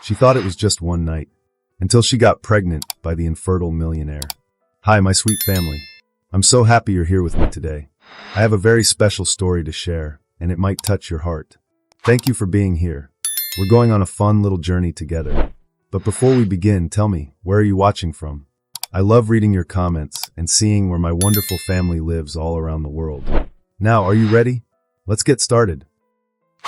She thought it was just one night, until she got pregnant by the Infertile Millionaire. Hi, my sweet family. I'm so happy you're here with me today. I have a very special story to share, and it might touch your heart. Thank you for being here. We're going on a fun little journey together. But before we begin, tell me, where are you watching from? I love reading your comments and seeing where my wonderful family lives all around the world. Now, are you ready? Let's get started.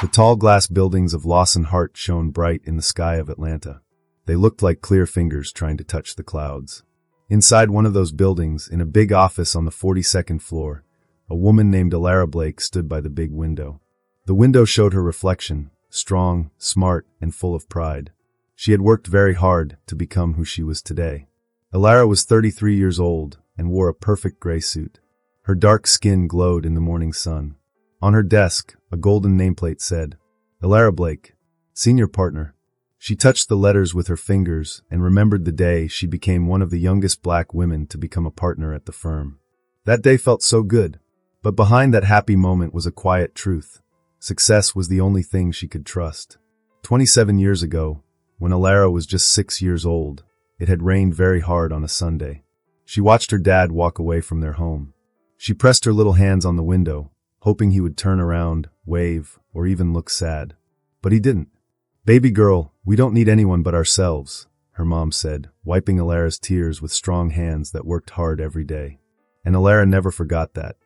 The tall glass buildings of Lawson Hart shone bright in the sky of Atlanta. They looked like clear fingers trying to touch the clouds. Inside one of those buildings, in a big office on the 42nd floor, a woman named Alara Blake stood by the big window. The window showed her reflection, strong, smart, and full of pride. She had worked very hard to become who she was today. Alara was 33 years old and wore a perfect gray suit. Her dark skin glowed in the morning sun. On her desk, a golden nameplate said, Alara Blake, Senior Partner. She touched the letters with her fingers and remembered the day she became one of the youngest black women to become a partner at the firm. That day felt so good, but behind that happy moment was a quiet truth. Success was the only thing she could trust. 27 years ago, when Alara was just 6 years old, it had rained very hard on a Sunday. She watched her dad walk away from their home. She pressed her little hands on the window, hoping he would turn around, wave, or even look sad. But he didn't. Baby girl, we don't need anyone but ourselves, her mom said, wiping Alara's tears with strong hands that worked hard every day. And Alara never forgot that.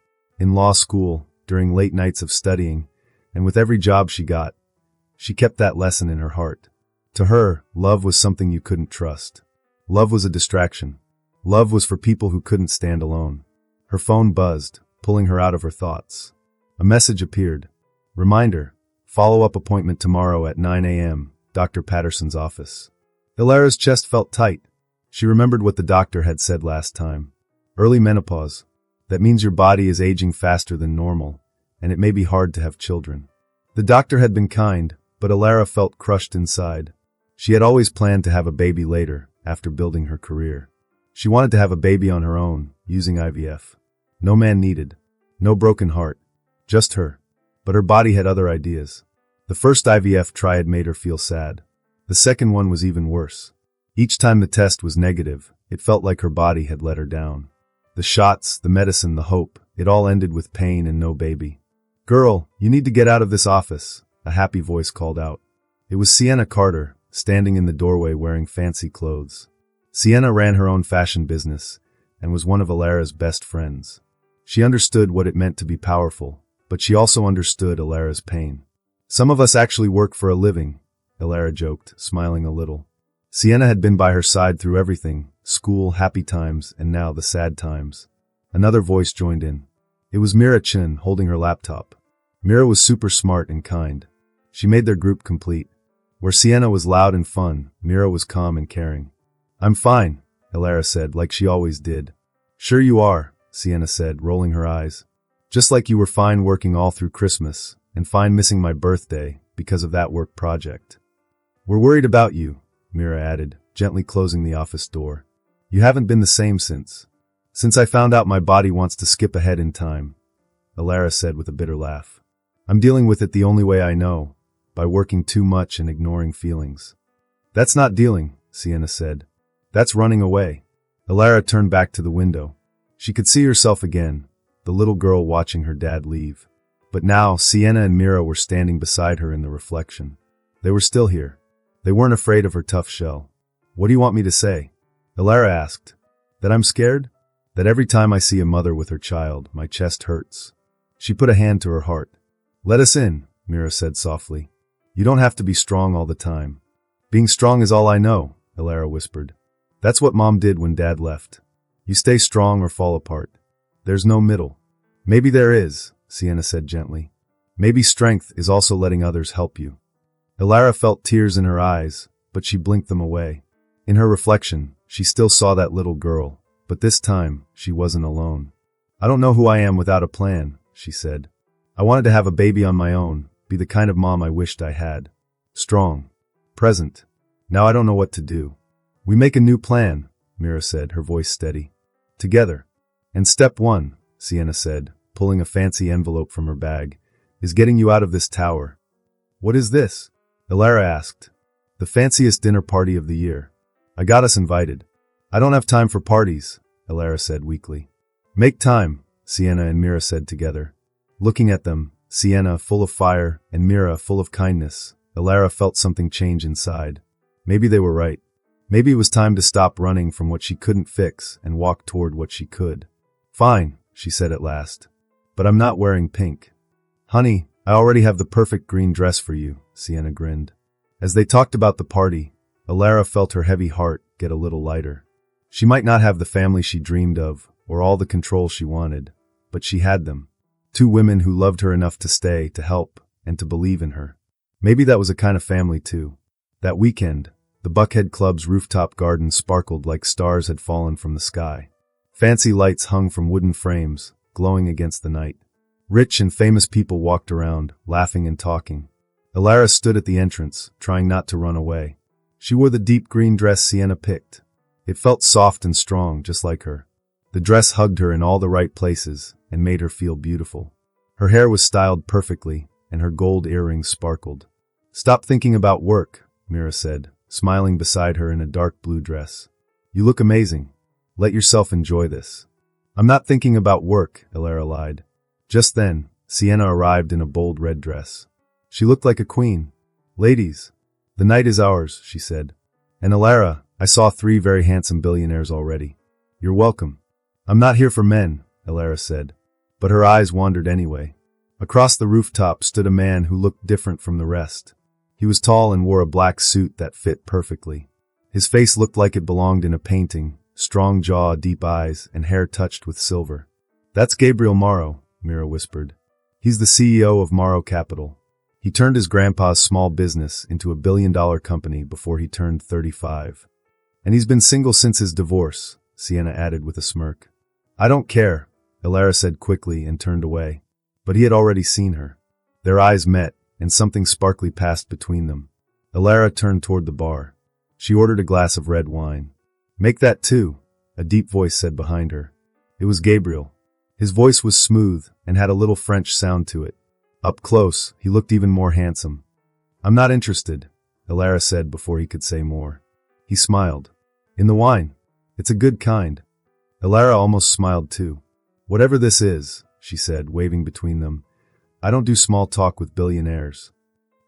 In law school, during late nights of studying, and with every job she got, she kept that lesson in her heart. To her, love was something you couldn't trust. Love was a distraction. Love was for people who couldn't stand alone. Her phone buzzed, pulling her out of her thoughts. A message appeared. Reminder, follow-up appointment tomorrow at 9 a.m., Dr. Patterson's office. Alara's chest felt tight. She remembered what the doctor had said last time. Early menopause. That means your body is aging faster than normal, and it may be hard to have children. The doctor had been kind, but Alara felt crushed inside. She had always planned to have a baby later, after building her career. She wanted to have a baby on her own, using IVF. No man needed. No broken heart. Just her. But her body had other ideas. The first IVF try had made her feel sad. The second one was even worse. Each time the test was negative, it felt like her body had let her down. The shots, the medicine, the hope, it all ended with pain and no baby. Girl, you need to get out of this office, a happy voice called out. It was Sienna Carter, standing in the doorway wearing fancy clothes. Sienna ran her own fashion business and was one of Alara's best friends. She understood what it meant to be powerful, but she also understood Alara's pain. Some of us actually work for a living, Alara joked, smiling a little. Sienna had been by her side through everything, school, happy times, and now the sad times. Another voice joined in. It was Mira Chin holding her laptop. Mira was super smart and kind. She made their group complete. Where Sienna was loud and fun, Mira was calm and caring. I'm fine, Alara said, like she always did. Sure you are, Sienna said, rolling her eyes. Just like you were fine working all through Christmas, and fine missing my birthday because of that work project. We're worried about you, Mira added, gently closing the office door. You haven't been the same since I found out my body wants to skip ahead in time, Alara said with a bitter laugh. I'm dealing with it the only way I know, by working too much and ignoring feelings. That's not dealing, Sienna said. That's running away. Alara turned back to the window. She could see herself again, the little girl watching her dad leave. But now, Sienna and Mira were standing beside her in the reflection. They were still here. They weren't afraid of her tough shell. What do you want me to say? Alara asked. That I'm scared? That every time I see a mother with her child, my chest hurts. She put a hand to her heart. Let us in, Mira said softly. You don't have to be strong all the time. Being strong is all I know, Alara whispered. That's what Mom did when Dad left. You stay strong or fall apart. There's no middle. Maybe there is, Sienna said gently. Maybe strength is also letting others help you. Alara felt tears in her eyes, but she blinked them away. In her reflection, she still saw that little girl, but this time, she wasn't alone. I don't know who I am without a plan, she said. I wanted to have a baby on my own, be the kind of mom I wished I had. Strong. Present. Now I don't know what to do. We make a new plan, Mira said, her voice steady. Together. And step 1, Sienna said, pulling a fancy envelope from her bag, is getting you out of this tower. What is this? Alara asked. The fanciest dinner party of the year. I got us invited. I don't have time for parties, Elara said weakly. Make time, Sienna and Mira said together. Looking at them, Sienna full of fire and Mira full of kindness, Elara felt something change inside. Maybe they were right. Maybe it was time to stop running from what she couldn't fix and walk toward what she could. Fine, she said at last. But I'm not wearing pink. Honey, I already have the perfect green dress for you, Sienna grinned. As they talked about the party, Elara felt her heavy heart get a little lighter. She might not have the family she dreamed of, or all the control she wanted, but she had them. 2 women who loved her enough to stay, to help, and to believe in her. Maybe that was a kind of family too. That weekend, the Buckhead Club's rooftop garden sparkled like stars had fallen from the sky. Fancy lights hung from wooden frames, glowing against the night. Rich and famous people walked around, laughing and talking. Elara stood at the entrance, trying not to run away. She wore the deep green dress Sienna picked. It felt soft and strong, just like her. The dress hugged her in all the right places and made her feel beautiful. Her hair was styled perfectly, and her gold earrings sparkled. Stop thinking about work, Mira said, smiling beside her in a dark blue dress. You look amazing. Let yourself enjoy this. I'm not thinking about work, Elara lied. Just then, Sienna arrived in a bold red dress. She looked like a queen. Ladies, the night is ours, she said. And Elara, I saw 3 very handsome billionaires already. You're welcome. I'm not here for men, Elara said. But her eyes wandered anyway. Across the rooftop stood a man who looked different from the rest. He was tall and wore a black suit that fit perfectly. His face looked like it belonged in a painting, strong jaw, deep eyes, and hair touched with silver. That's Gabriel Morrow, Mira whispered. He's the CEO of Morrow Capital. He turned his grandpa's small business into a billion-dollar company before he turned 35. And he's been single since his divorce, Sienna added with a smirk. I don't care, Elara said quickly and turned away. But he had already seen her. Their eyes met, and something sparkly passed between them. Elara turned toward the bar. She ordered a glass of red wine. Make that 2, a deep voice said behind her. It was Gabriel. His voice was smooth and had a little French sound to it. Up close, he looked even more handsome. I'm not interested, Elara said before he could say more. He smiled. In the wine. It's a good kind. Elara almost smiled too. Whatever this is, she said, waving between them. I don't do small talk with billionaires.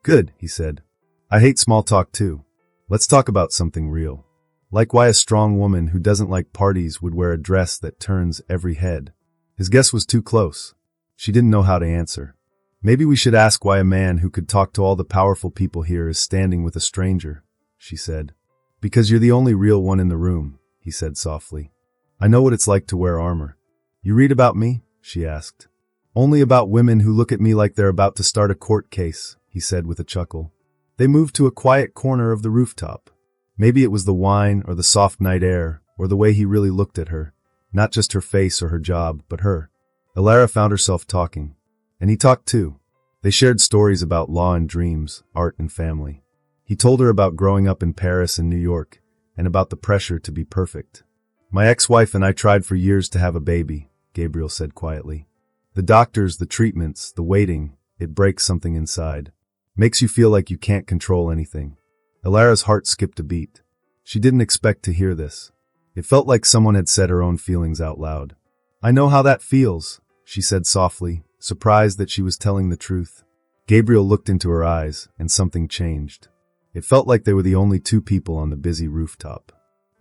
Good, he said. I hate small talk too. Let's talk about something real. Like why a strong woman who doesn't like parties would wear a dress that turns every head. His guess was too close. She didn't know how to answer. Maybe we should ask why a man who could talk to all the powerful people here is standing with a stranger, she said. Because you're the only real one in the room, he said softly. I know what it's like to wear armor. You read about me? She asked. Only about women who look at me like they're about to start a court case, he said with a chuckle. They moved to a quiet corner of the rooftop. Maybe it was the wine or the soft night air or the way he really looked at her, not just her face or her job, but her. Elara found herself talking. And he talked too. They shared stories about law and dreams, art and family. He told her about growing up in Paris and New York, and about the pressure to be perfect. My ex-wife and I tried for years to have a baby, Gabriel said quietly. The doctors, the treatments, the waiting, it breaks something inside. Makes you feel like you can't control anything. Elara's heart skipped a beat. She didn't expect to hear this. It felt like someone had said her own feelings out loud. I know how that feels, she said softly, surprised that she was telling the truth. Gabriel looked into her eyes, and something changed. It felt like they were the only 2 people on the busy rooftop.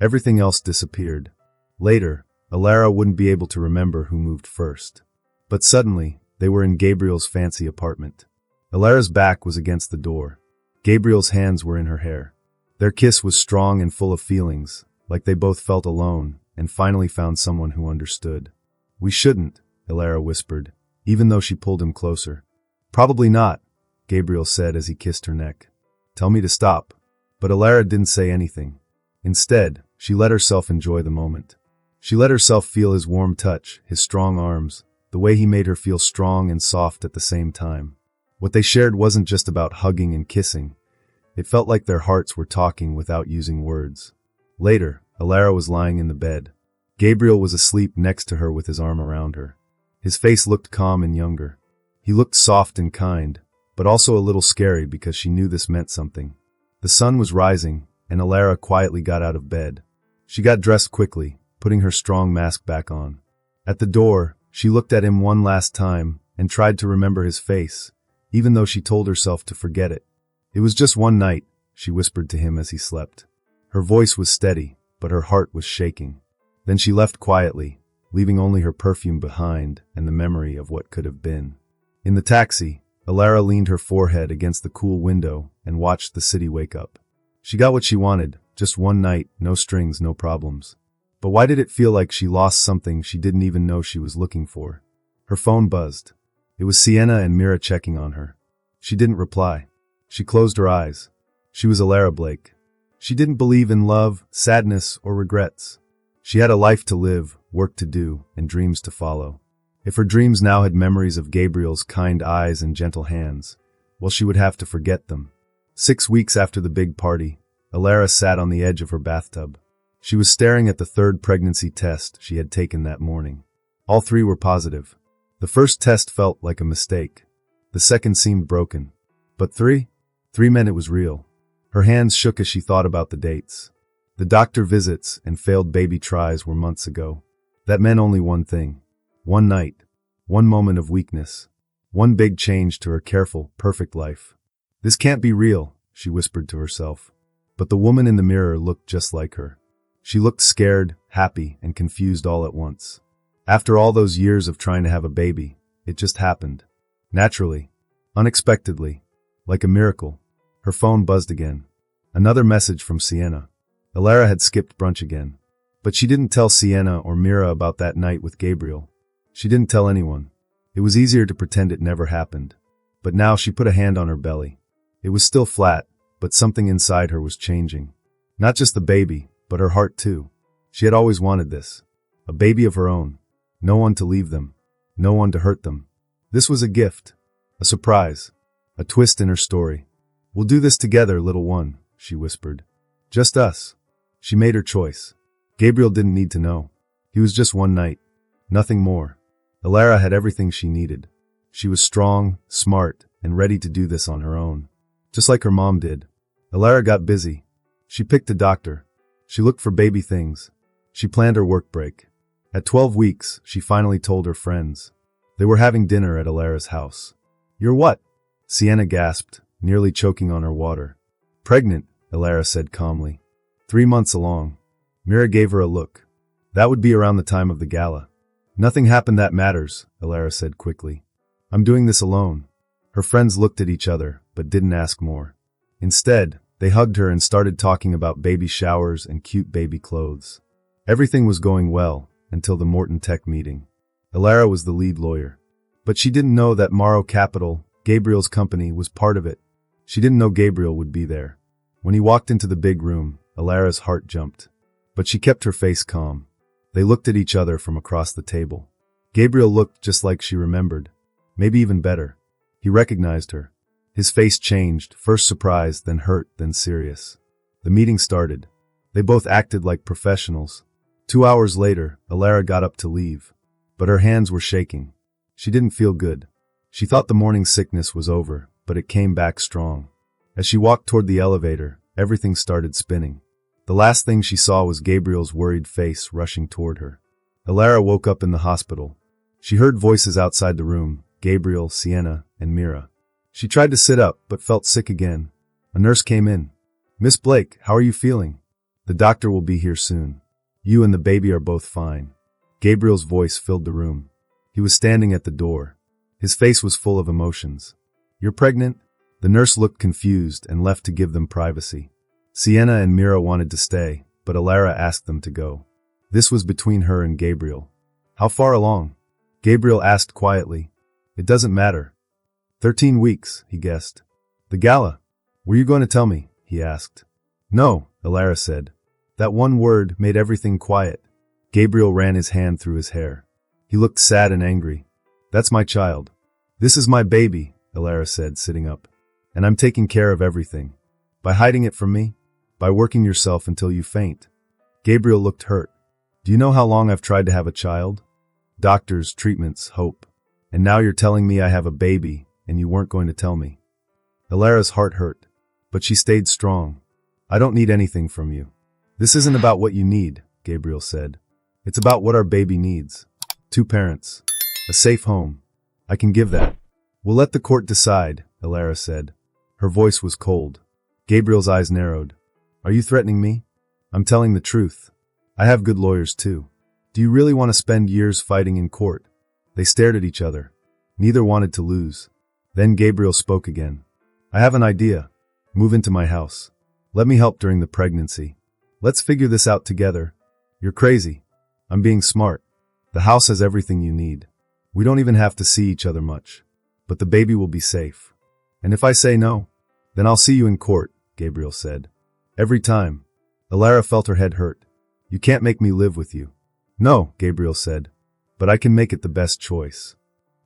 Everything else disappeared. Later, Elara wouldn't be able to remember who moved first. But suddenly, they were in Gabriel's fancy apartment. Elara's back was against the door. Gabriel's hands were in her hair. Their kiss was strong and full of feelings, like they both felt alone and finally found someone who understood. We shouldn't, Elara whispered, even though she pulled him closer. Probably not, Gabriel said as he kissed her neck. Tell me to stop. But Elara didn't say anything. Instead, she let herself enjoy the moment. She let herself feel his warm touch, his strong arms, the way he made her feel strong and soft at the same time. What they shared wasn't just about hugging and kissing. It felt like their hearts were talking without using words. Later, Elara was lying in the bed. Gabriel was asleep next to her with his arm around her. His face looked calm and younger. He looked soft and kind, but also a little scary because she knew this meant something. The sun was rising, and Alara quietly got out of bed. She got dressed quickly, putting her strong mask back on. At the door, she looked at him one last time and tried to remember his face, even though she told herself to forget it. It was just one night, she whispered to him as he slept. Her voice was steady, but her heart was shaking. Then she left quietly, leaving only her perfume behind and the memory of what could have been. In the taxi, Alara leaned her forehead against the cool window and watched the city wake up. She got what she wanted, just one night, no strings, no problems. But why did it feel like she lost something she didn't even know she was looking for? Her phone buzzed. It was Sienna and Mira checking on her. She didn't reply. She closed her eyes. She was Alara Blake. She didn't believe in love, sadness, or regrets. She had a life to live, work to do, and dreams to follow. If her dreams now had memories of Gabriel's kind eyes and gentle hands, well, she would have to forget them. 6 weeks after the big party, Alara sat on the edge of her bathtub. She was staring at the third pregnancy test she had taken that morning. All 3 were positive. The first test felt like a mistake. The second seemed broken. But 3 meant it was real. Her hands shook as she thought about the dates. The doctor visits and failed baby tries were months ago. That meant only one thing. One night. One moment of weakness. One big change to her careful, perfect life. This can't be real, she whispered to herself. But the woman in the mirror looked just like her. She looked scared, happy, and confused all at once. After all those years of trying to have a baby, it just happened. Naturally. Unexpectedly. Like a miracle. Her phone buzzed again. Another message from Sienna. Alara had skipped brunch again. But she didn't tell Sienna or Mira about that night with Gabriel. She didn't tell anyone. It was easier to pretend it never happened. But now she put a hand on her belly. It was still flat, but something inside her was changing. Not just the baby, but her heart too. She had always wanted this. A baby of her own. No one to leave them. No one to hurt them. This was a gift. A surprise. A twist in her story. "We'll do this together, little one," she whispered. "Just us." She made her choice. Gabriel didn't need to know. He was just one night. Nothing more. Alara had everything she needed. She was strong, smart, and ready to do this on her own. Just like her mom did. Alara got busy. She picked a doctor. She looked for baby things. She planned her work break. At 12 weeks, she finally told her friends. They were having dinner at Alara's house. "You're what?" Sienna gasped, nearly choking on her water. "Pregnant," Alara said calmly. 3 months along. Mira gave her a look. That would be around the time of the gala. "Nothing happened that matters," Alara said quickly. "I'm doing this alone." Her friends looked at each other, but didn't ask more. Instead, they hugged her and started talking about baby showers and cute baby clothes. Everything was going well, until the Morton Tech meeting. Alara was the lead lawyer. But she didn't know that Morrow Capital, Gabriel's company, was part of it. She didn't know Gabriel would be there. When he walked into the big room, Alara's heart jumped. But she kept her face calm. They looked at each other from across the table. Gabriel looked just like she remembered. Maybe even better. He recognized her. His face changed, first surprised, then hurt, then serious. The meeting started. They both acted like professionals. 2 hours later, Alara got up to leave. But her hands were shaking. She didn't feel good. She thought the morning sickness was over, but it came back strong. As she walked toward the elevator, everything started spinning. The last thing she saw was Gabriel's worried face rushing toward her. Alara woke up in the hospital. She heard voices outside the room, Gabriel, Sienna, and Mira. She tried to sit up, but felt sick again. A nurse came in. "Miss Blake, how are you feeling?" "The doctor will be here soon. You and the baby are both fine." Gabriel's voice filled the room. He was standing at the door. His face was full of emotions. "You're pregnant?" The nurse looked confused and left to give them privacy. Sienna and Mira wanted to stay, but Alara asked them to go. This was between her and Gabriel. "How far along?" Gabriel asked quietly. "It doesn't matter." 13 weeks, he guessed. "The gala? Were you going to tell me?" he asked. "No," Alara said. That one word made everything quiet. Gabriel ran his hand through his hair. He looked sad and angry. "That's my child. This is my baby," Alara said, sitting up. "And I'm taking care of everything. By hiding it from me? By working yourself until you faint." Gabriel looked hurt. "Do you know how long I've tried to have a child? Doctors, treatments, hope. And now you're telling me I have a baby, and you weren't going to tell me." Alara's heart hurt. But she stayed strong. I don't need anything from you. This isn't about what you need, Gabriel said. It's about what our baby needs. 2 parents. A safe home. I can give that. We'll let the court decide, Alara said. Her voice was cold. Gabriel's eyes narrowed. Are you threatening me? I'm telling the truth. I have good lawyers too. Do you really want to spend years fighting in court? They stared at each other. Neither wanted to lose. Then Gabriel spoke again. I have an idea. Move into my house. Let me help during the pregnancy. Let's figure this out together. You're crazy. I'm being smart. The house has everything you need. We don't even have to see each other much. But the baby will be safe. And if I say no, then I'll see you in court, Gabriel said. Every time. Alara felt her head hurt. You can't make me live with you. No, Gabriel said. But I can make it the best choice.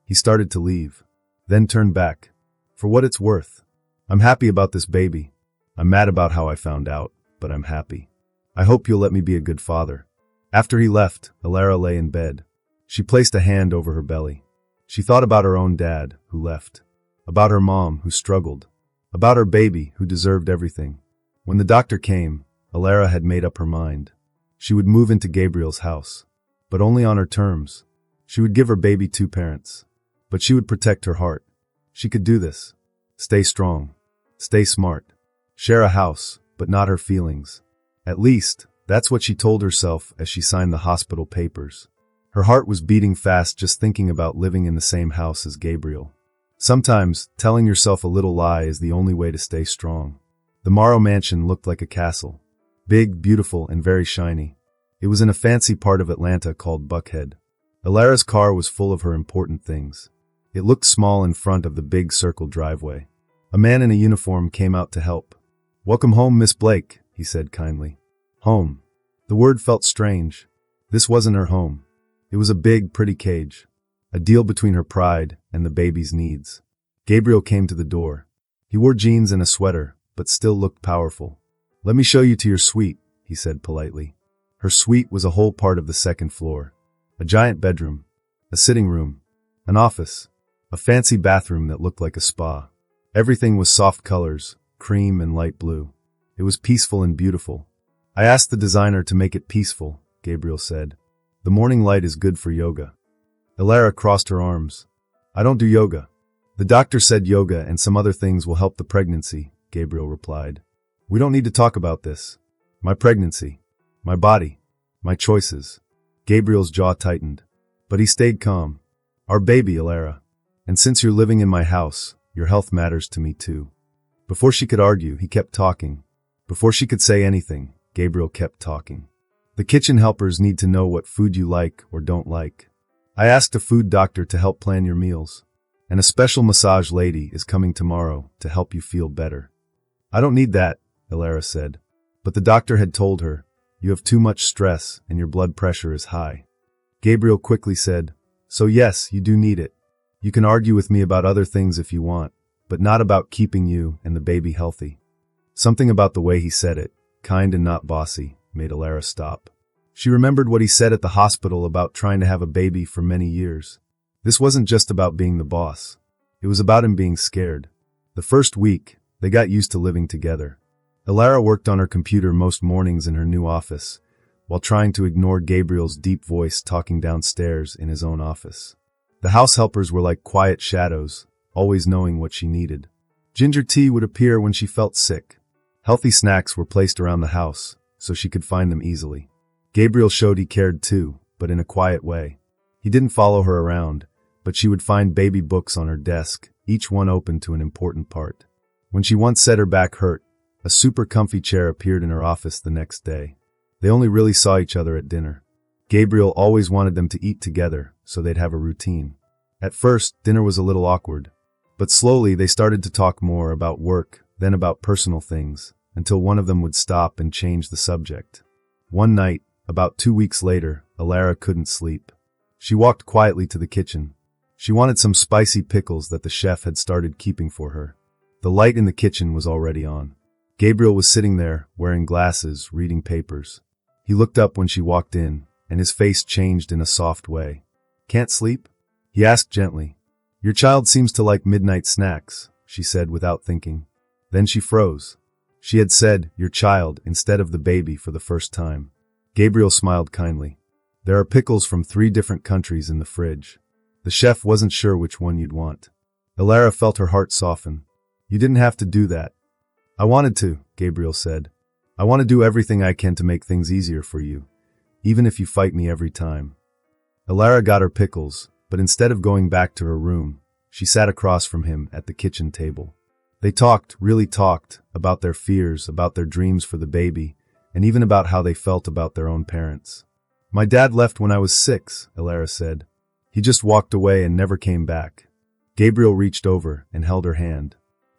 He started to leave. Then turned back. For what it's worth. I'm happy about this baby. I'm mad about how I found out, but I'm happy. I hope you'll let me be a good father. After he left, Alara lay in bed. She placed a hand over her belly. She thought about her own dad, who left. About her mom, who struggled. About her baby, who deserved everything. When the doctor came, Alara had made up her mind. She would move into Gabriel's house. But only on her terms. She would give her baby 2 parents. But she would protect her heart. She could do this. Stay strong. Stay smart. Share a house, but not her feelings. At least, that's what she told herself as she signed the hospital papers. Her heart was beating fast just thinking about living in the same house as Gabriel. Sometimes, telling yourself a little lie is the only way to stay strong. The Morrow mansion looked like a castle. Big, beautiful, and very shiny. It was in a fancy part of Atlanta called Buckhead. Alara's car was full of her important things. It looked small in front of the big circle driveway. A man in a uniform came out to help. Welcome home, Miss Blake, he said kindly. Home. The word felt strange. This wasn't her home. It was a big, pretty cage. A deal between her pride and the baby's needs. Gabriel came to the door. He wore jeans and a sweater, but still looked powerful. Let me show you to your suite, he said politely. Her suite was a whole part of the 2nd floor. A giant bedroom. A sitting room. An office. A fancy bathroom that looked like a spa. Everything was soft colors, cream and light blue. It was peaceful and beautiful. I asked the designer to make it peaceful, Gabriel said. The morning light is good for yoga. Alara crossed her arms. I don't do yoga. The doctor said yoga and some other things will help the pregnancy, Gabriel replied. We don't need to talk about this. My pregnancy. My body. My choices. Gabriel's jaw tightened. But he stayed calm. Our baby, Alara. And since you're living in my house, your health matters to me too. Before she could argue, he kept talking. Before she could say anything, Gabriel kept talking. The kitchen helpers need to know what food you like or don't like. I asked a food doctor to help plan your meals. And a special massage lady is coming tomorrow to help you feel better. I don't need that, Alara said. But the doctor had told her, you have too much stress and your blood pressure is high. Gabriel quickly said, so yes, you do need it. You can argue with me about other things if you want, but not about keeping you and the baby healthy. Something about the way he said it, kind and not bossy, made Alara stop. She remembered what he said at the hospital about trying to have a baby for many years. This wasn't just about being the boss. It was about him being scared. The first week, they got used to living together. Alara worked on her computer most mornings in her new office, while trying to ignore Gabriel's deep voice talking downstairs in his own office. The house helpers were like quiet shadows, always knowing what she needed. Ginger tea would appear when she felt sick. Healthy snacks were placed around the house, so she could find them easily. Gabriel showed he cared too, but in a quiet way. He didn't follow her around, but she would find baby books on her desk, each one open to an important part. When she once said her back hurt, a super comfy chair appeared in her office the next day. They only really saw each other at dinner. Gabriel always wanted them to eat together, so they'd have a routine. At first, dinner was a little awkward. But slowly they started to talk more about work, then about personal things, until one of them would stop and change the subject. One night, about 2 weeks later, Alara couldn't sleep. She walked quietly to the kitchen. She wanted some spicy pickles that the chef had started keeping for her. The light in the kitchen was already on. Gabriel was sitting there, wearing glasses, reading papers. He looked up when she walked in, and his face changed in a soft way. Can't sleep? He asked gently. Your child seems to like midnight snacks, she said without thinking. Then she froze. She had said, "your child," instead of the baby for the first time. Gabriel smiled kindly. "There are pickles from 3 different countries in the fridge." The chef wasn't sure which one you'd want. Elara felt her heart soften. "You didn't have to do that." "I wanted to," Gabriel said. "I want to do everything I can to make things easier for you, even if you fight me every time." Elara got her pickles, but instead of going back to her room, she sat across from him at the kitchen table. They talked, really talked, about their fears, about their dreams for the baby, and even about how they felt about their own parents. "My dad left when I was 6, Elara said. "He just walked away and never came back." Gabriel reached over and held her hand.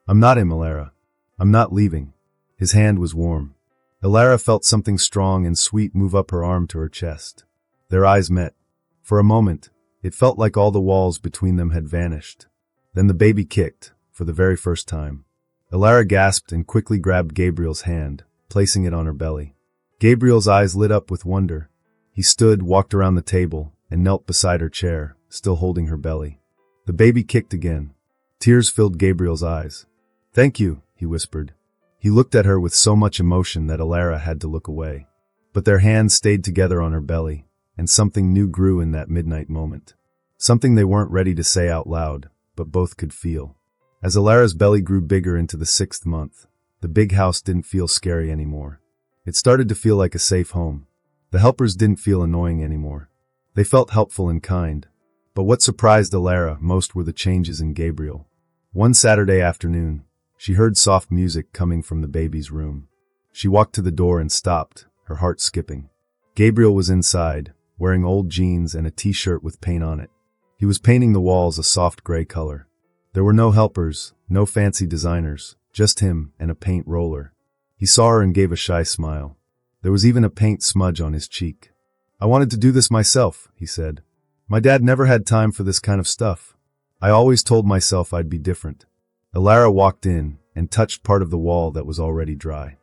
"I'm not him, Elara. I'm not leaving." His hand was warm. Elara felt something strong and sweet move up her arm to her chest. Their eyes met. For a moment, it felt like all the walls between them had vanished. Then the baby kicked, for the very first time. Elara gasped and quickly grabbed Gabriel's hand, placing it on her belly. Gabriel's eyes lit up with wonder. He stood, walked around the table, and knelt beside her chair, still holding her belly. The baby kicked again. Tears filled Gabriel's eyes. "Thank you," he whispered. He looked at her with so much emotion that Elara had to look away. But their hands stayed together on her belly, and something new grew in that midnight moment. Something they weren't ready to say out loud, but both could feel. As Elara's belly grew bigger into the 6th month, the big house didn't feel scary anymore. It started to feel like a safe home. The helpers didn't feel annoying anymore. They felt helpful and kind. But what surprised Elara most were the changes in Gabriel. One Saturday afternoon, she heard soft music coming from the baby's room. She walked to the door and stopped, her heart skipping. Gabriel was inside, wearing old jeans and a t-shirt with paint on it. He was painting the walls a soft gray color. There were no helpers, no fancy designers, just him and a paint roller. He saw her and gave a shy smile. There was even a paint smudge on his cheek. "I wanted to do this myself," he said. "My dad never had time for this kind of stuff. I always told myself I'd be different." Elara walked in and touched part of the wall that was already dry.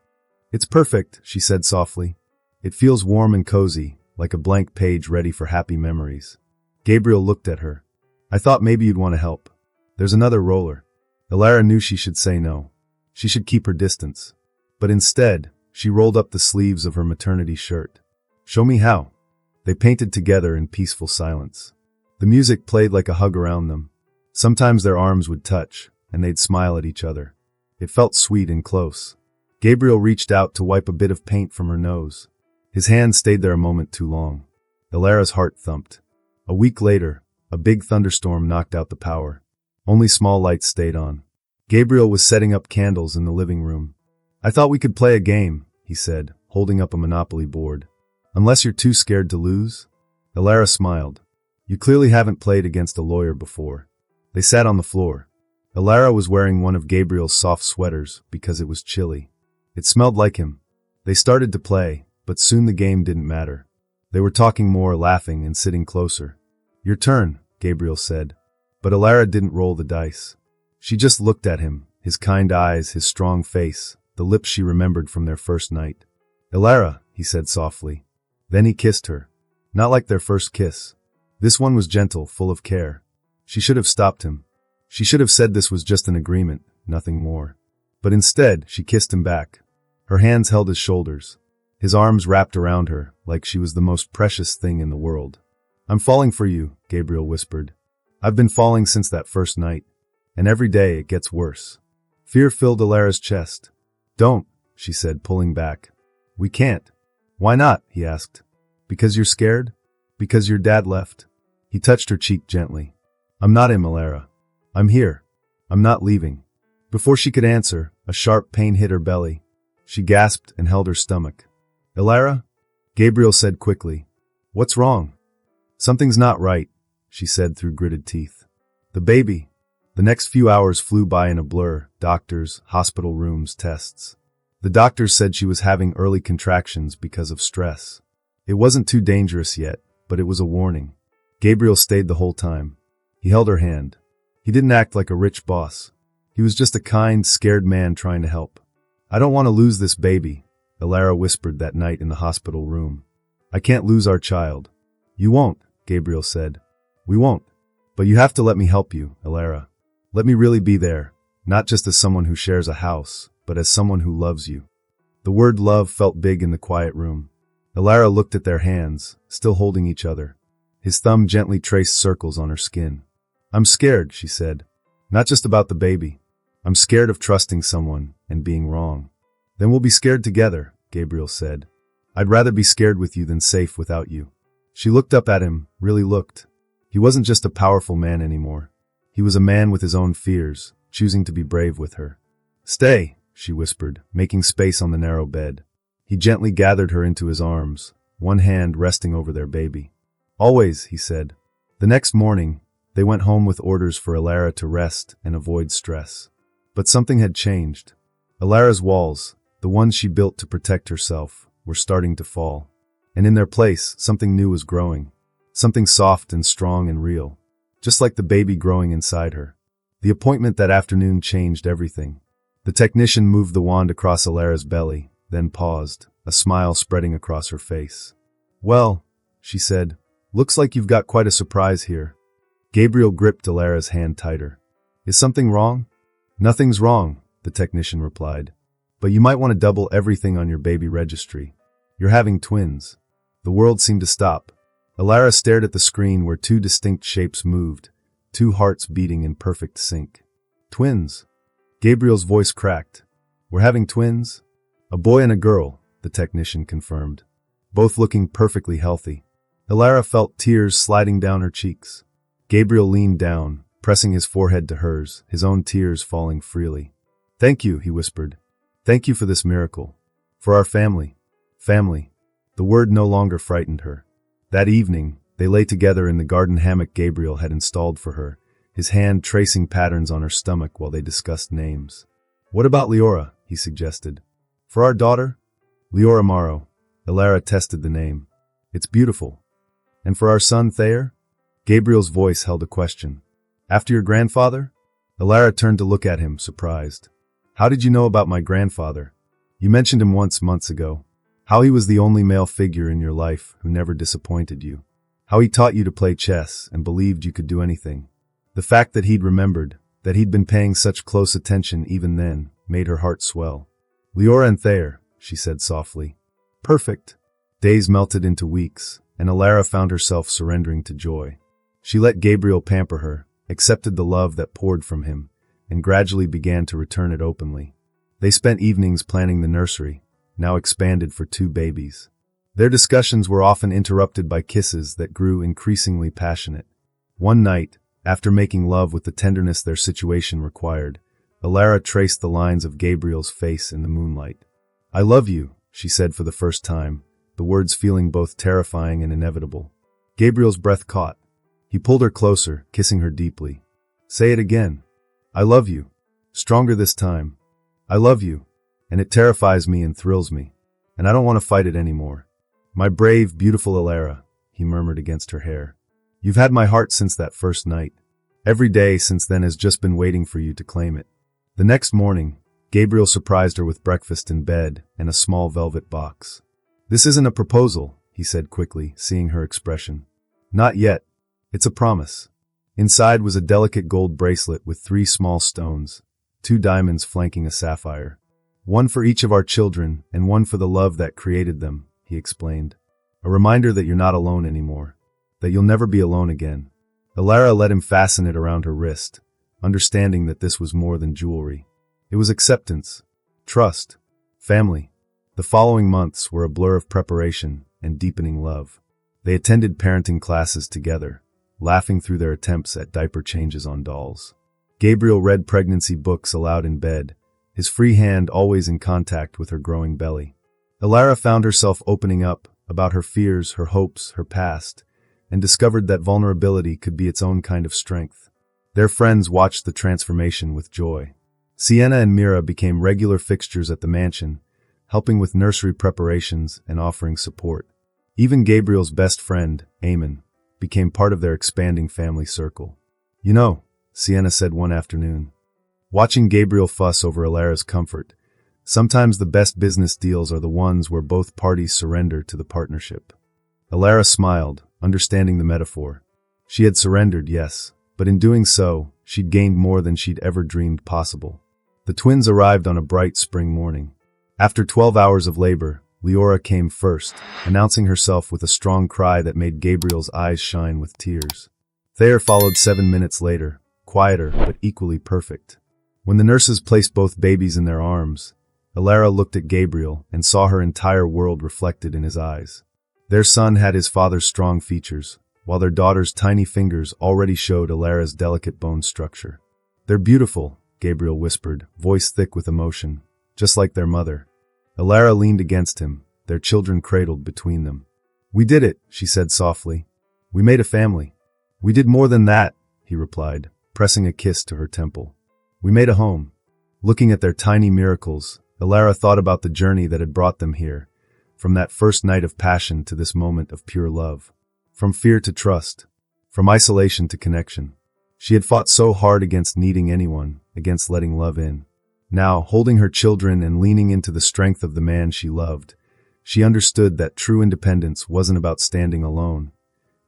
"It's perfect," she said softly. "It feels warm and cozy, like a blank page ready for happy memories." Gabriel looked at her. "I thought maybe you'd want to help. There's another roller." Elara knew she should say no. She should keep her distance. But instead, she rolled up the sleeves of her maternity shirt. "Show me how." They painted together in peaceful silence. The music played like a hug around them. Sometimes their arms would touch, and they'd smile at each other. It felt sweet and close. Gabriel reached out to wipe a bit of paint from her nose. His hand stayed there a moment too long. Elara's heart thumped. A week later, a big thunderstorm knocked out the power. Only small lights stayed on. Gabriel was setting up candles in the living room. "I thought we could play a game," he said, holding up a Monopoly board. "Unless you're too scared to lose?" Elara smiled. "You clearly haven't played against a lawyer before." They sat on the floor. Elara was wearing one of Gabriel's soft sweaters because it was chilly. It smelled like him. They started to play, but soon the game didn't matter. They were talking more, laughing, and sitting closer. "Your turn," Gabriel said. But Elara didn't roll the dice. She just looked at him, his kind eyes, his strong face, the lips she remembered from their first night. "Elara," he said softly. Then he kissed her. Not like their first kiss. This one was gentle, full of care. She should have stopped him. She should have said this was just an agreement, nothing more. But instead, she kissed him back. Her hands held his shoulders. His arms wrapped around her, like she was the most precious thing in the world. "I'm falling for you," Gabriel whispered. "I've been falling since that first night. And every day it gets worse." Fear filled Elara's chest. "Don't," she said, pulling back. "We can't." "Why not?" he asked. "Because you're scared? Because your dad left?" He touched her cheek gently. "I'm not him, Elara. I'm here. I'm not leaving." Before she could answer, a sharp pain hit her belly. She gasped and held her stomach. "Elara?" Gabriel said quickly. "What's wrong?" "Something's not right," she said through gritted teeth. "The baby." The next few hours flew by in a blur, doctors, hospital rooms, tests. The doctors said she was having early contractions because of stress. It wasn't too dangerous yet, but it was a warning. Gabriel stayed the whole time. He held her hand. He didn't act like a rich boss. He was just a kind, scared man trying to help. "I don't want to lose this baby," Elara whispered that night in the hospital room. "I can't lose our child." "You won't," Gabriel said. "We won't. But you have to let me help you, Elara. Let me really be there. not just as someone who shares a house, but as someone who loves you. The word love felt big in the quiet room. Elara looked at their hands, still holding each other. His thumb gently traced circles on her skin. "I'm scared," she said. "Not just about the baby. I'm scared of trusting someone and being wrong." "Then we'll be scared together," Gabriel said. "I'd rather be scared with you than safe without you." She looked up at him, really looked. He wasn't just a powerful man anymore. He was a man with his own fears, choosing to be brave with her. "Stay," she whispered, making space on the narrow bed. He gently gathered her into his arms, one hand resting over their baby. "Always," he said. The next morning, they went home with orders for Elara to rest and avoid stress. But something had changed. Elara's walls, the ones she built to protect herself, were starting to fall. And in their place, something new was growing. Something soft and strong and real. Just like the baby growing inside her. The appointment that afternoon changed everything. The technician moved the wand across Elara's belly, then paused, a smile spreading across her face. "Well," she said, "looks like you've got quite a surprise here." Gabriel gripped Elara's hand tighter. "Is something wrong?" "Nothing's wrong," the technician replied. "But you might want to double everything on your baby registry. You're having twins." The world seemed to stop. Elara stared at the screen where two distinct shapes moved, two hearts beating in perfect sync. "Twins?" Gabriel's voice cracked. "We're having twins?" "A boy and a girl," the technician confirmed. "Both looking perfectly healthy." Elara felt tears sliding down her cheeks. Gabriel leaned down, pressing his forehead to hers, his own tears falling freely. "Thank you," he whispered. "Thank you for this miracle. For our family." Family. The word no longer frightened her. That evening, they lay together in the garden hammock Gabriel had installed for her, his hand tracing patterns on her stomach while they discussed names. "What about Leora?" he suggested. "For our daughter?" "Leora Morrow." Elara tested the name. "It's beautiful." "And for our son Thayer?" Gabriel's voice held a question. "After your grandfather?" Elara turned to look at him, surprised. "How did you know about my grandfather?" "You mentioned him once months ago. How he was the only male figure in your life who never disappointed you. How he taught you to play chess and believed you could do anything." The fact that he'd remembered, that he'd been paying such close attention even then, made her heart swell. "Leora and Thayer," she said softly. "Perfect." Days melted into weeks, and Elara found herself surrendering to joy. She let Gabriel pamper her, accepted the love that poured from him, and gradually began to return it openly. They spent evenings planning the nursery, now expanded for 2 babies. Their discussions were often interrupted by kisses that grew increasingly passionate. One night, after making love with the tenderness their situation required, Elara traced the lines of Gabriel's face in the moonlight. "I love you," she said for the first time, the words feeling both terrifying and inevitable. Gabriel's breath caught. He pulled her closer, kissing her deeply. "Say it again." "I love you." Stronger this time. "I love you. And it terrifies me and thrills me. And I don't want to fight it anymore." "My brave, beautiful Elara," he murmured against her hair. "You've had my heart since that first night. Every day since then has just been waiting for you to claim it." The next morning, Gabriel surprised her with breakfast in bed and a small velvet box. "This isn't a proposal," he said quickly, seeing her expression. "Not yet. It's a promise." Inside was a delicate gold bracelet with 3 small stones, 2 diamonds flanking a sapphire. "One for each of our children and one for the love that created them," he explained. "A reminder that you're not alone anymore, that you'll never be alone again." Elara let him fasten it around her wrist, understanding that this was more than jewelry. It was acceptance, trust, family. The following months were a blur of preparation and deepening love. They attended parenting classes together, laughing through their attempts at diaper changes on dolls. Gabriel read pregnancy books aloud in bed, his free hand always in contact with her growing belly. Elara found herself opening up about her fears, her hopes, her past, and discovered that vulnerability could be its own kind of strength. Their friends watched the transformation with joy. Sienna and Mira became regular fixtures at the mansion, helping with nursery preparations and offering support. Even Gabriel's best friend, Eamon, became part of their expanding family circle. "You know," Sienna said one afternoon, watching Gabriel fuss over Elara's comfort, "sometimes the best business deals are the ones where both parties surrender to the partnership." Elara smiled, understanding the metaphor. She had surrendered, yes, but in doing so, she'd gained more than she'd ever dreamed possible. The twins arrived on a bright spring morning. After 12 hours of labor, Leora came first, announcing herself with a strong cry that made Gabriel's eyes shine with tears. Thayer followed 7 minutes later, quieter but equally perfect. When the nurses placed both babies in their arms, Elara looked at Gabriel and saw her entire world reflected in his eyes. Their son had his father's strong features, while their daughter's tiny fingers already showed Elara's delicate bone structure. "They're beautiful," Gabriel whispered, voice thick with emotion, "just like their mother." Elara leaned against him, their children cradled between them. "We did it," she said softly. "We made a family." "We did more than that," he replied, pressing a kiss to her temple. "We made a home." Looking at their tiny miracles, Elara thought about the journey that had brought them here, from that first night of passion to this moment of pure love. From fear to trust, from isolation to connection. She had fought so hard against needing anyone, against letting love in. Now, holding her children and leaning into the strength of the man she loved, she understood that true independence wasn't about standing alone.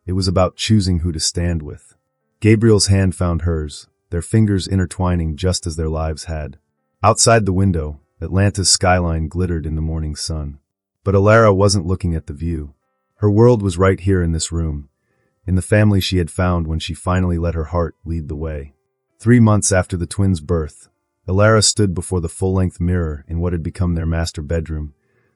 It was about choosing who to stand with. Gabriel's hand found hers, their fingers intertwining just as their lives had. Outside the window, Atlanta's skyline glittered in the morning sun. But Elara wasn't looking at the view. Her world was right here in this room, in the family she had found when she finally let her heart lead the way. 3 months after the twins' birth, Elara stood before the full-length mirror in what had become their master bedroom,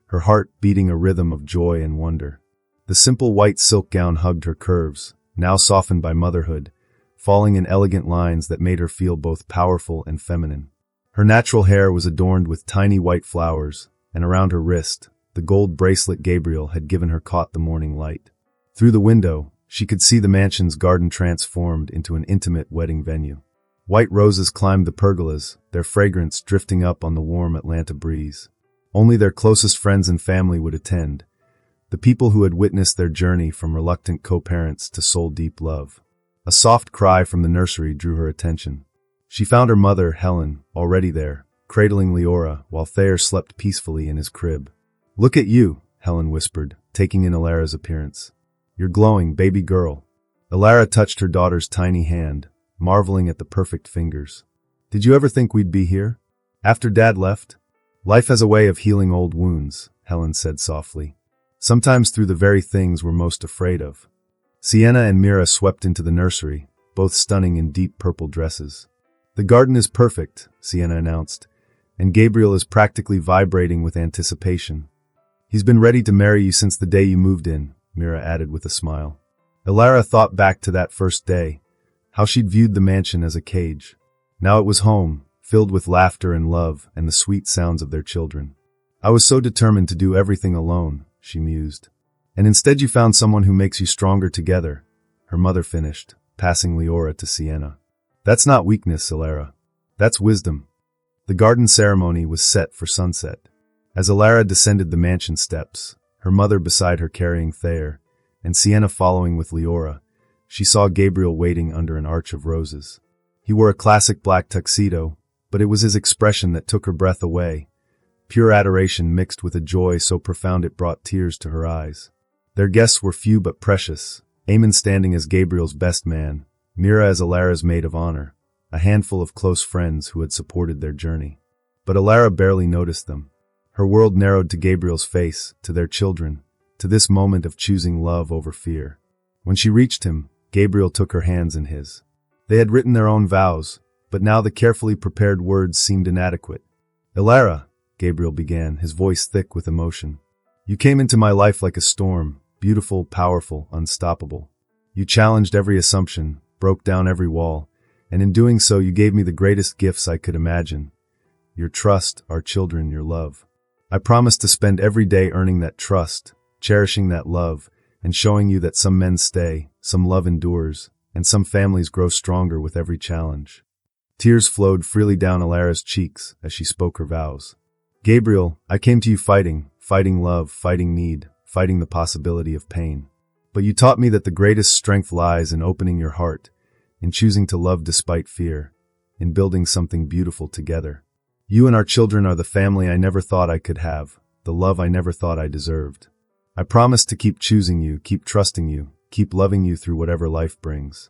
her heart beating a rhythm of joy and wonder. The simple white silk gown hugged her curves, now softened by motherhood, falling in elegant lines that made her feel both powerful and feminine. Her natural hair was adorned with tiny white flowers, and around her wrist, the gold bracelet Gabriel had given her caught the morning light. Through the window, she could see the mansion's garden transformed into an intimate wedding venue. White roses climbed the pergolas, their fragrance drifting up on the warm Atlanta breeze. Only their closest friends and family would attend, the people who had witnessed their journey from reluctant co-parents to soul-deep love. A soft cry from the nursery drew her attention. She found her mother, Helen, already there, cradling Leora while Thayer slept peacefully in his crib. "Look at you," Helen whispered, taking in Elara's appearance. "You're glowing, baby girl." Elara touched her daughter's tiny hand, marveling at the perfect fingers. "Did you ever think we'd be here? After Dad left?" "Life has a way of healing old wounds," Helen said softly. "Sometimes through the very things we're most afraid of." Sienna and Mira swept into the nursery, both stunning in deep purple dresses. "The garden is perfect," Sienna announced, "and Gabriel is practically vibrating with anticipation." "He's been ready to marry you since the day you moved in," Mira added with a smile. Elara thought back to that first day, how she'd viewed the mansion as a cage. Now it was home, filled with laughter and love and the sweet sounds of their children. "I was so determined to do everything alone," she mused. "And instead you found someone who makes you stronger together," her mother finished, passing Leora to Sienna. "That's not weakness, Elara. That's wisdom." The garden ceremony was set for sunset. As Elara descended the mansion steps, her mother beside her carrying Thayer, and Sienna following with Leora, she saw Gabriel waiting under an arch of roses. He wore a classic black tuxedo, but it was his expression that took her breath away, pure adoration mixed with a joy so profound it brought tears to her eyes. Their guests were few but precious, Eamon standing as Gabriel's best man, Mira as Elara's maid of honor, a handful of close friends who had supported their journey. But Elara barely noticed them. Her world narrowed to Gabriel's face, to their children, to this moment of choosing love over fear. When she reached him, Gabriel took her hands in his. They had written their own vows, but now the carefully prepared words seemed inadequate. "Elara," Gabriel began, his voice thick with emotion. "You came into my life like a storm, beautiful, powerful, unstoppable. You challenged every assumption, broke down every wall, and in doing so you gave me the greatest gifts I could imagine. Your trust, our children, your love. I promised to spend every day earning that trust, cherishing that love, and showing you that some men stay, some love endures, and some families grow stronger with every challenge." Tears flowed freely down Elara's cheeks as she spoke her vows. "Gabriel, I came to you fighting love, fighting need, fighting the possibility of pain. But you taught me that the greatest strength lies in opening your heart, in choosing to love despite fear, in building something beautiful together. You and our children are the family I never thought I could have, the love I never thought I deserved. I promise to keep choosing you, keep trusting you, keep loving you through whatever life brings."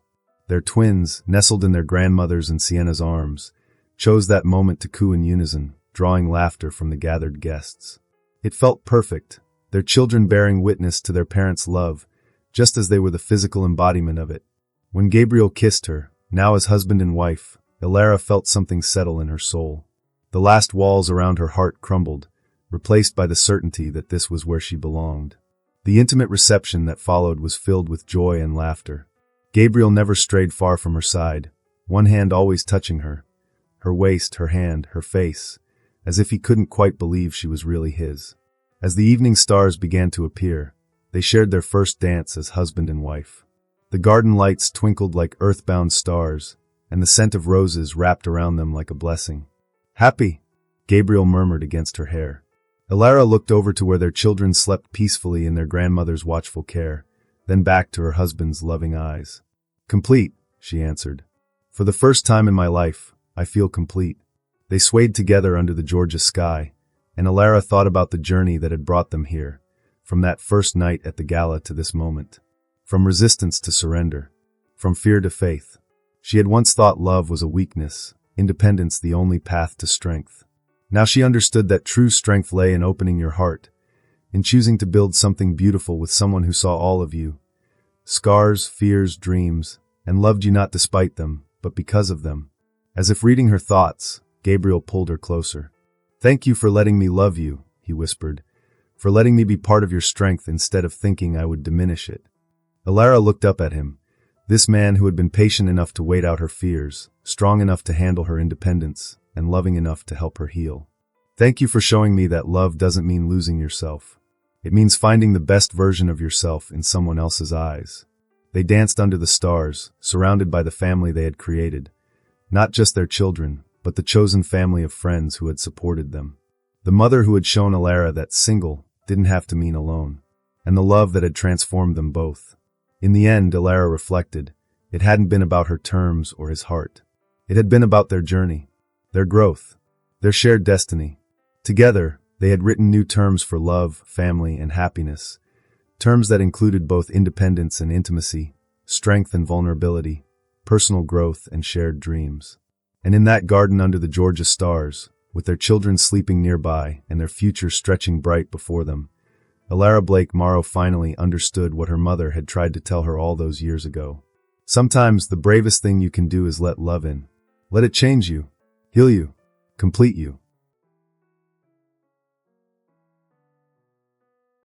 Their twins, nestled in their grandmother's and Sienna's arms, chose that moment to coo in unison, drawing laughter from the gathered guests. It felt perfect, their children bearing witness to their parents' love, just as they were the physical embodiment of it. When Gabriel kissed her, now as husband and wife, Ilara felt something settle in her soul. The last walls around her heart crumbled, replaced by the certainty that this was where she belonged. The intimate reception that followed was filled with joy and laughter. Gabriel never strayed far from her side, one hand always touching her waist, her hand, her face, as if he couldn't quite believe she was really his. As the evening stars began to appear, they shared their first dance as husband and wife. The garden lights twinkled like earthbound stars, and the scent of roses wrapped around them like a blessing. "Happy," Gabriel murmured against her hair. Ilara looked over to where their children slept peacefully in their grandmother's watchful care, then back to her husband's loving eyes. "Complete," she answered. "For the first time in my life, I feel complete." They swayed together under the Georgia sky, and Ilara thought about the journey that had brought them here, from that first night at the gala to this moment. From resistance to surrender. From fear to faith. She had once thought love was a weakness, independence the only path to strength. Now she understood that true strength lay in opening your heart, in choosing to build something beautiful with someone who saw all of you. Scars, fears, dreams, and loved you not despite them, but because of them. As if reading her thoughts, Gabriel pulled her closer. "Thank you for letting me love you," he whispered, "for letting me be part of your strength instead of thinking I would diminish it." Ilara looked up at him, this man who had been patient enough to wait out her fears, strong enough to handle her independence, and loving enough to help her heal. "Thank you for showing me that love doesn't mean losing yourself. It means finding the best version of yourself in someone else's eyes." They danced under the stars, surrounded by the family they had created. Not just their children, but the chosen family of friends who had supported them. The mother who had shown Ilara that single didn't have to mean alone, and the love that had transformed them both. In the end, Ilara reflected, it hadn't been about her terms or his heart. It had been about their journey, their growth, their shared destiny. Together, they had written new terms for love, family, and happiness, terms that included both independence and intimacy, strength and vulnerability, personal growth and shared dreams. And in that garden under the Georgia stars, with their children sleeping nearby and their future stretching bright before them, Ilara Blake Morrow finally understood what her mother had tried to tell her all those years ago. Sometimes the bravest thing you can do is let love in. Let it change you, heal you, complete you.